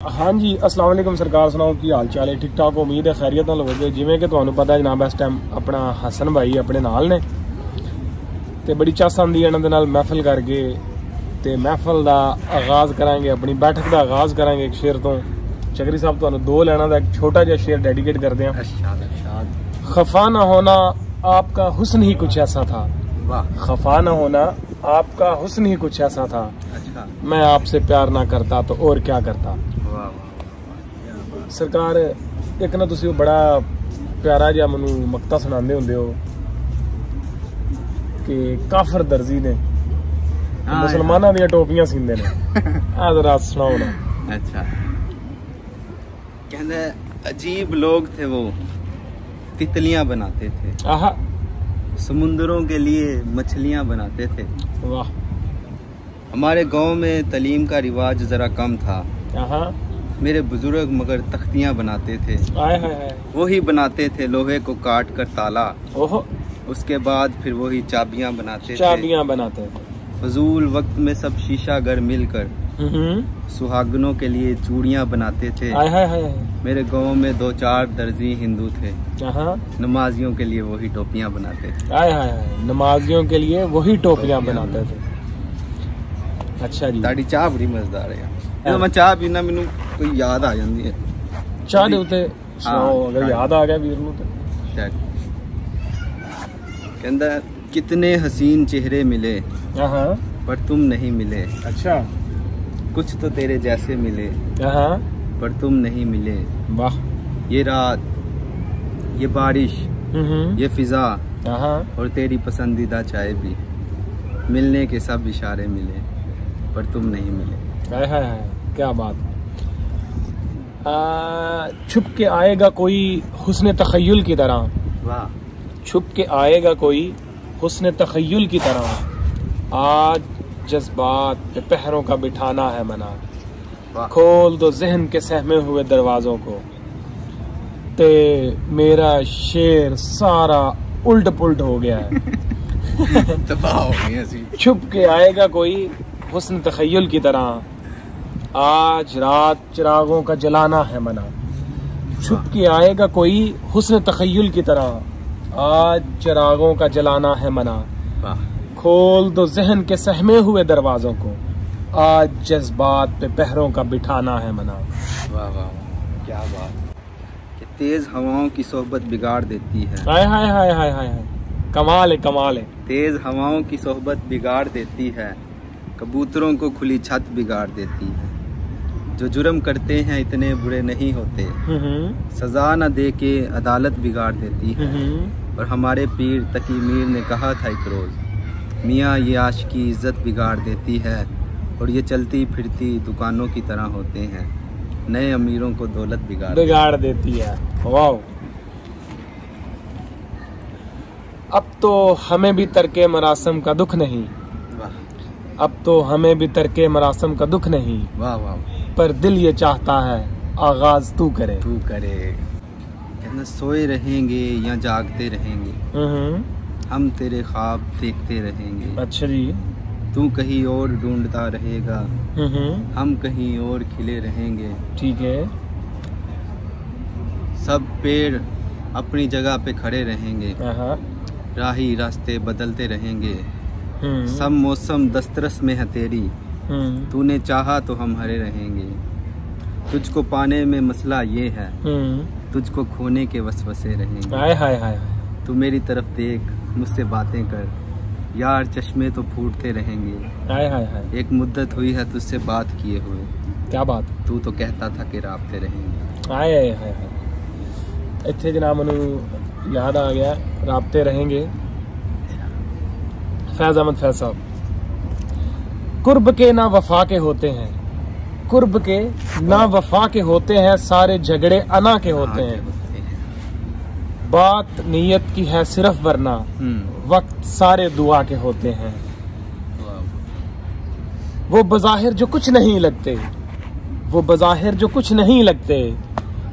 हाँ जी, अस्सलाम वालेकुम सरकार, सुनाओ की हाल चाल है? ठीक ठाक, उम्मीद है खैरियत नाल होवे। जिवें कि तुहानू पता है जनाब, इस टाइम अपना हसन भाई अपने नाल ने ते बड़ी चस आंदी है इन्हां दे नाल महफिल करके। ते महफिल दा आगाज करांगे, अपनी बैठक दा आगाज करांगे एक शेर तो। चकरी साहब तुहानू दो लाइनां दा एक छोटा जिहा शेर डेडिकेट करदे हां। खफा ना होना आपका हुस्न ही कुछ ऐसा था। खफा ना होना आपका हुस्न ही कुछ ऐसा था। अच्छा। मैं आपसे प्यार ना करता तो और क्या करता। सरकार एक ना तुसी बड़ा प्यारा जिहा मैनू मकता सुनांदे हुंदे हो कि काफर दर्जी ने मुसलमाना दी टोपियां सींदे ने। आ जरा सुनाओ ना। अच्छा, कहते अजीब लोग थे वो, तितलियां बनाते थे। आहा, समुंदरों के लिए मछलियां बनाते थे। वाह। हमारे गांव में तालीम का रिवाज जरा कम था। आहा, मेरे बुजुर्ग मगर तख्तियां बनाते थे। आए हाय हाय। वही बनाते थे लोहे को काट कर ताला। ओहो, उसके बाद फिर वही चाबियां बनाते थे। चाबियां बनाते थे। फजूल वक्त में सब शीशा घर मिलकर सुहागनों के लिए चूड़ियां बनाते थे। आए हाय हाय। मेरे गांव में 2-4 दर्जी हिंदू थे। आहा, नमाजियों के लिए वही टोपियां बनाते थे। आए हाय हाय। नमाजियों के लिए वही टोपियां बनाते थे। अच्छा जी। ताड़ी चाह बड़ी मजेदार है। ਜਦੋਂ मैं चाह पीना मैनू कोई याद आ जाती है। चाह दे उत्ते सुनाओ, अगर याद आ गया वीर नू ते। कहंदा कितने हसीन चेहरे मिले आहा, पर तुम नहीं मिले। अच्छा। कुछ तो तेरे जैसे मिले आहा, पर तुम नहीं मिले। वाह। ये रात, ये बारिश, ये फिजा आहा, और तेरी पसंदीदा चाय भी, मिलने के सब इशारे मिले पर तुम नहीं मिले। हाय हाय हाय, क्या बात। छुप के आएगा कोई हुस्न तखय्युल की तरह। वाह। छुप के आएगा कोई हुस्न तखय्युल की तरह। आज जज्बात पे पहरों का बिठाना है मना। खोल दो जहन के सहमे हुए दरवाजों को। ते मेरा शेर सारा उल्ट पुल्ट हो गया है। छुप के आएगा कोई हुस्न तखय्युल की तरह। आज रात चिरागों का जलाना है मना। छुप के आएगा कोई हुस्न तखय्युल की तरह। आज चिरागों का जलाना है मना। खोल दो जहन के सहमे हुए दरवाजों को। आज जज्बात पे पहरों का बिठाना है मना। वाह वाह, क्या बात। कि तेज हवाओं की सोहबत बिगाड़ देती है। हाय हाय हाय हाय हाय, कमाल है कमाल है। तेज हवाओं की सोहबत बिगाड़ देती है, कबूतरों को खुली छत बिगाड़ देती है। जो जुर्म करते हैं इतने बुरे नहीं होते, सजा न दे के अदालत बिगाड़ देती है। और हमारे पीर तकी मीर ने कहा था एक रोज, मियाँ ये आशिकी इज्जत बिगाड़ देती है और ये चलती फिरती दुकानों की तरह होते हैं, नए अमीरों को दौलत बिगाड़ देती है। वाह। अब तो हमें भी तरके मरासम का दुख नहीं। अब तो हमें भी तरके मरासम का दुख नहीं। वाह वाह। पर दिल ये चाहता है आगाज तू करे। तू करे। कहना सोए रहेंगे या जागते रहेंगे, हम तेरे ख्वाब देखते रहेंगे। अच्छा जी। तू कहीं और ढूंढता रहेगा, हम कहीं और खिले रहेंगे। ठीक है। सब पेड़ अपनी जगह पे खड़े रहेंगे, राही रास्ते बदलते रहेंगे। सब मौसम दस्तरस में है तेरी, तूने चाहा तो हम हरे रहेंगे। तुझको पाने में मसला ये है, तुझको खोने के वसवसे रहेंगे। हाय हाय हाय। तू मेरी तरफ देख, मुझसे बातें कर, यार चश्मे तो फूटते रहेंगे। हाय हाय हाय। एक मुद्दत हुई है तुझसे बात किए हुए। क्या बात। तू तो कहता था कि राबते रहेंगे। हाय हाय हाय। इत्थे जनाब मैनू याद आ गया, राबते रहेंगे। फैज अहमद फैज साहब। कुर्ब के ना वफा के होते हैं, कुर्ब के ना वफा के होते हैं, सारे झगड़े अना के होते हैं। बात नीयत की है सिर्फ वरना वक्त सारे दुआ के होते हैं। वो बज़ाहिर जो कुछ नहीं लगते, वो बज़ाहिर जो कुछ नहीं लगते,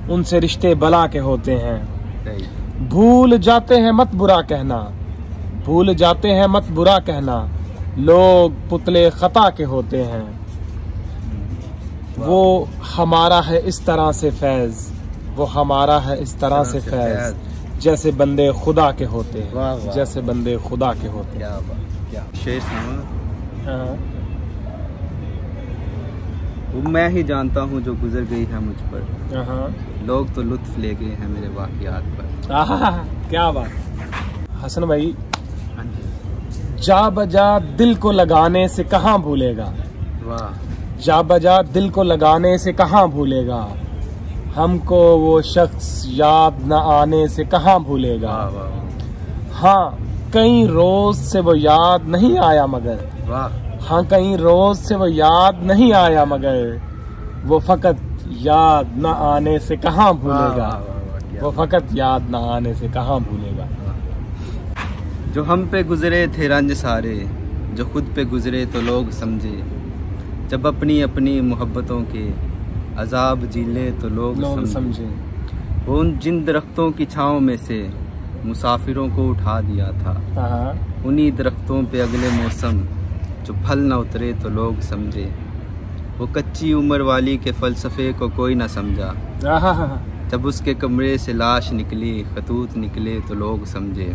उनसे रिश्ते बला के होते हैं। भूल जाते हैं मत बुरा कहना, भूल जाते हैं मत बुरा कहना, लोग पुतले खता के होते हैं। वो हमारा है इस तरह से फैज, वो हमारा है इस तरह से फैज, जैसे बंदे खुदा के होते हैं, जैसे बंदे खुदा के होते हैं। क्या शेर सुना। वो मैं ही जानता हूँ जो गुजर गई है मुझ पर, लोग तो लुत्फ ले गए हैं मेरे वाक़ियात पर। क्या बात हसन भाई। जा बजा दिल को लगाने से कहाँ भूलेगा, वाह। जा बजा दिल को लगाने से कहाँ भूलेगा, हमको वो शख्स याद न आने से कहाँ भूलेगा। हाँ कई रोज से वो याद नहीं आया मगर, हाँ कई रोज से वो याद नहीं आया मगर, वो फकत याद न आने से कहाँ भूलेगा, वो फकत याद न आने से कहाँ भूलेगा। जो हम पे गुजरे थे रंज सारे, जो खुद पे गुजरे तो लोग समझे, जब अपनी अपनी मोहब्बतों के अजाब झीले तो लोग समझे। वो उन जिन दरख्तों की छाँव में से मुसाफिरों को उठा दिया था, उन्हीं दरख्तों पे अगले मौसम जो फल न उतरे तो लोग समझे। वो कच्ची उम्र वाली के फलसफे को कोई न समझा, जब उसके कमरे से लाश निकली खतूत निकले तो लोग समझे।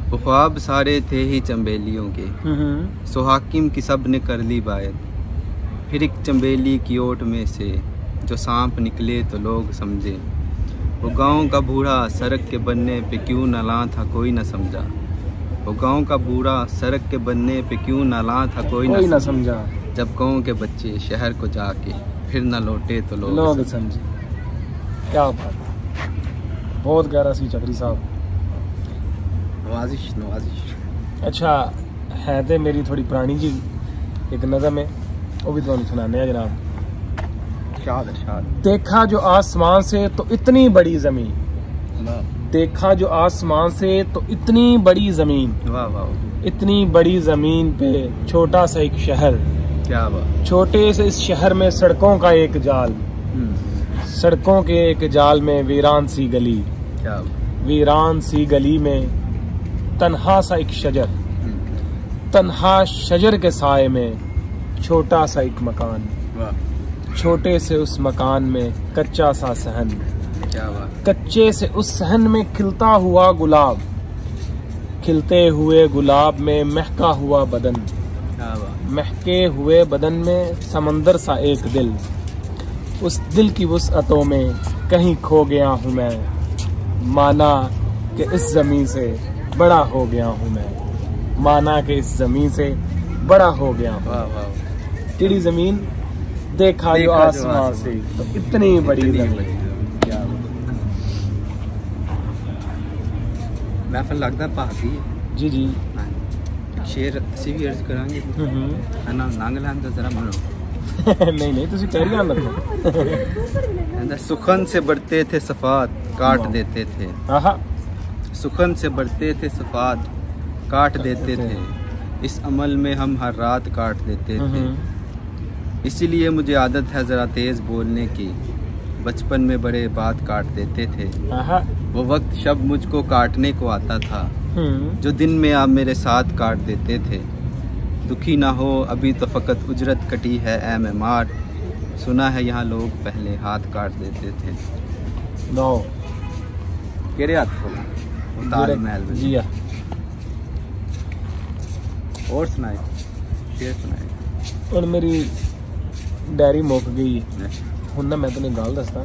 वो ख्वाब सारे थे ही चंबेलियों के, सो हाकिम की सब ने कर ली बायत, फिर एक चंबेली की ओट में से जो सांप निकले तो लोग समझे। वो गांव का बूढ़ा सड़क के बनने पे क्यों न ला था कोई न समझा, वो गांव का बूढ़ा सड़क के बनने पे क्यों न ला था कोई न समझा, जब गांव के बच्चे शहर को जाके फिर न लौटे तो लोग समझे। क्या बात, बहुत गहरा सी चक्री साहब। नवाजिश। अच्छा है तो मेरी थोड़ी पुरानी जी एक नज़म है, वो भी तुम सुनाने जनाब। देखा जो आसमान से तो इतनी बड़ी जमीन, देखा जो आसमान से तो इतनी बड़ी जमीन, इतनी बड़ी जमीन पे छोटा सा एक शहर, क्या बात। छोटे से इस शहर में सड़कों का एक जाल, सड़कों के एक जाल में वीरान सी गली, क्या वीरान सी गली में तन्हा सा एक शजर, तन्हा शजर के साए में छोटा सा एक मकान, छोटे से उस मकान में कच्चा सा सहन, क्या बात। कच्चे से उस सहन में खिलता हुआ गुलाब, खिलते हुए गुलाब में महका हुआ बदन, क्या बात। महके हुए बदन में समंदर सा एक दिल, उस दिल की वुसअतों में कहीं खो गया हूँ मैं, माना कि इस जमीन से बड़ा हो गया हूँ मैं, माना कि इस जमीन से बड़ा हो गया हूँ। टेढ़ी जमीन देखा जो आसमान से तो इतनी बड़ी जमीन। क्या महफल लगता भागी। जी जी शेर ਅਸੀਂ ਵੀ अर्ज करांगे है ना, नांग लान तो जरा मनो। नहीं नहीं तुसी कैरी ऑन रखो। सुखन से बढ़ते थे सफात काट देते थे, सुखन से बढ़ते थे सफात काट देते थे, इस अमल में हम हर रात काट देते थे। इसीलिए मुझे आदत है जरा तेज बोलने की, बचपन में बड़े बात काट देते थे। वो वक्त शब मुझको काटने को आता था, जो दिन में आप मेरे साथ काट देते थे। दुखी ना हो अभी तो फकत उजरत कटी है ऐ मेमार, सुना है यहाँ लोग पहले हाथ काट देते थे। नो केरे हाथ खोला ताजमहल में। जी और सुनाए, शेर सुनाए। और मेरी डायरी मुक गई हुण ना, मैं तुहानू गल दसदा।